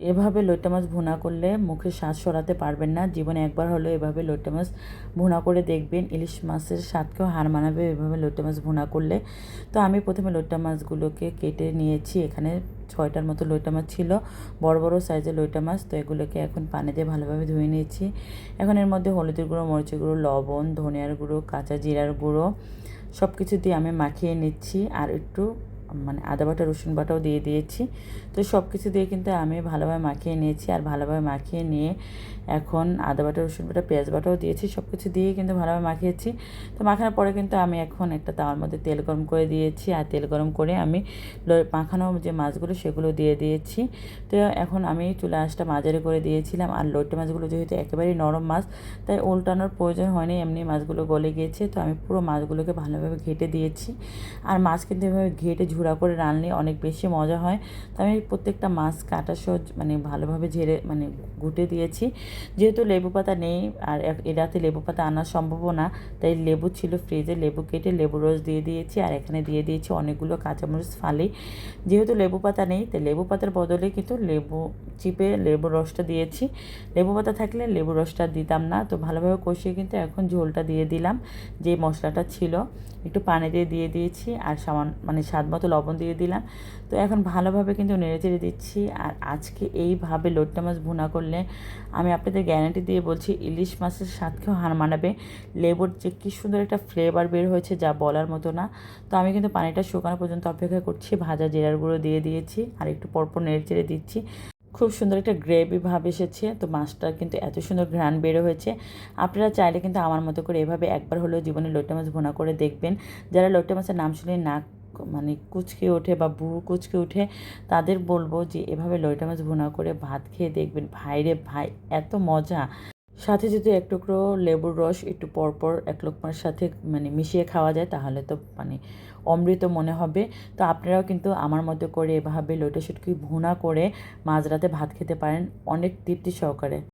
এভাবে লইট্টা মাছ ভুনা করলে মুখের স্বাদ সরাতে পারবেন না। জীবনে একবার হলেও এভাবে লইট্টা মাছ ভুনা করে দেখবেন, ইলিশ মাছের স্বাদকেও হার মানাবে এভাবে লইট্টা মাছ ভুনা করলে। তো আমি প্রথমে লইট্টা মাছগুলোকে কেটে নিয়েছি। এখানে 6টার মতো লইট্টা মাছ ছিল, বড় বড় সাইজের লইট্টা মাছ। তো এগুলোকে এখন পানি দিয়ে ভালোভাবে ধুয়ে নিয়েছি। এখন এর মধ্যে হলুদের গুঁড়ো, মরিচের গুঁড়ো, লবণ, ধনিয়ার গুঁড়ো, কাঁচা জিরার গুঁড়ো সব কিছু দিয়ে আমি মাখিয়ে নিচ্ছি। আর একটু আদা বাটা, রসুন বাটাও দিয়ে দিয়েছি। তো সব কিছু দিয়ে কিন্তু আমি ভালোভাবে মাখিয়ে নিয়েছি। আর ভালোভাবে মাখিয়ে নিয়ে এখন আদা বাটা, রসুন বাটা, পেঁয়াজ বাটাও দিয়েছি। সব কিছু দিয়ে কিন্তু ভালোভাবে মাখিয়েছি। তো মাখানোর পরে কিন্তু আমি এখন একটা তাওয়ার মধ্যে তেল গরম করে দিয়েছি। আর তেল গরম করে আমি মাখানো যে মাছগুলো সেগুলো দিয়ে দিয়েছি। তো এখন আমি চুলা আঁচটা মাঝারি করে দিয়েছিলাম। আর লইট্টা মাছগুলো যেহেতু একেবারেই নরম মাছ, তাই উল্টানোর প্রয়োজন হয়নি, এমনি মাছগুলো গলে গিয়েছে। তো আমি পুরো মাছগুলোকে ভালোভাবে ঘেটে দিয়েছি। আর মাছ কিন্তু এভাবে ঘেটে ঝুড়া করে রানলে অনেক বেশি মজা হয়। তো আমি প্রত্যেকটা মাছ কাটা সহ ভালোভাবে ঝেড়ে ঘুটে দিয়েছি। যেহেতু লেবু পাতা নেই আর এ রাতে লেবু পাতা আনা সম্ভবও না, তাই লেবু ছিল ফ্রিজে, লেবু কেটে লেবু রস দিয়ে দিয়েছি। আর এখানে দিয়ে দিয়েছি অনেকগুলো কাঁচামরিচ ফালি। যেহেতু লেবু পাতা নেই, তাই লেবু পাতার বদলে কিন্তু লেবু চিপে লেবুর রসটা দিয়েছি। লেবু পাতা থাকলে লেবু রসটা দিতাম না। তো ভালোভাবে কষিয়ে কিন্তু এখন ঝোলটা দিয়ে দিলাম। যে মশলাটা ছিল একটু পানি দিয়ে দিয়েছি। আর স্বাদ মতো লবণ দিয়ে দিলাম। তো এখন ভালোভাবে কিন্তু নেড়েচেড়ে দিচ্ছি। আর আজকে এইভাবে লইট্টা মাছ ভুনা করলে আমি আপনাদের গ্যারান্টি দিয়ে বলছি, ইলিশ মাছের স্বাদকেও হার মানাবে। লেবুর যে কী সুন্দর একটা ফ্লেভার বের হয়েছে, যা বলার মতো না। তো আমি কিন্তু পানিটা শুকানো পর্যন্ত অপেক্ষা করছি। ভাজা জিরার গুঁড়ো দিয়ে দিয়েছি। আর একটু পরপর নেড়েচেড়ে দিচ্ছি। খুব সুন্দর একটা গ্রেভি ভাব এসেছে। তো মাছটা কিন্তু এত সুন্দর ঘ্রাণ বের হয়েছে। আপনারা চাইলে কিন্তু আমার মতো করে এভাবে একবার হলেও জীবনে লইট্টা মাছ ভুনা করে দেখবেন। যারা লইট্টা মাছের নাম শুনে নাক কুঁচকে ওঠে বা বুড়ো কুঁচকে ওঠে, তাদের বলবো যে এভাবে লইট্টা মাছ ভুনা করে ভাত খেয়ে দেখবেন। ভাই রে ভাই, এত মজা! সাথে যদি এক টুকরো লেবুর রস একটু পরপর এক লোকমার সাথে মিশিয়ে খাওয়া যায়, তাহলে তো অমৃত মনে হবে। তো আপনারাও কিন্তু আমার মতো করে এভাবে লইট্টা শুটকি ভুনা করে মাঝরাতে ভাত খেতে পারেন অনেক তৃপ্তি সহকারে।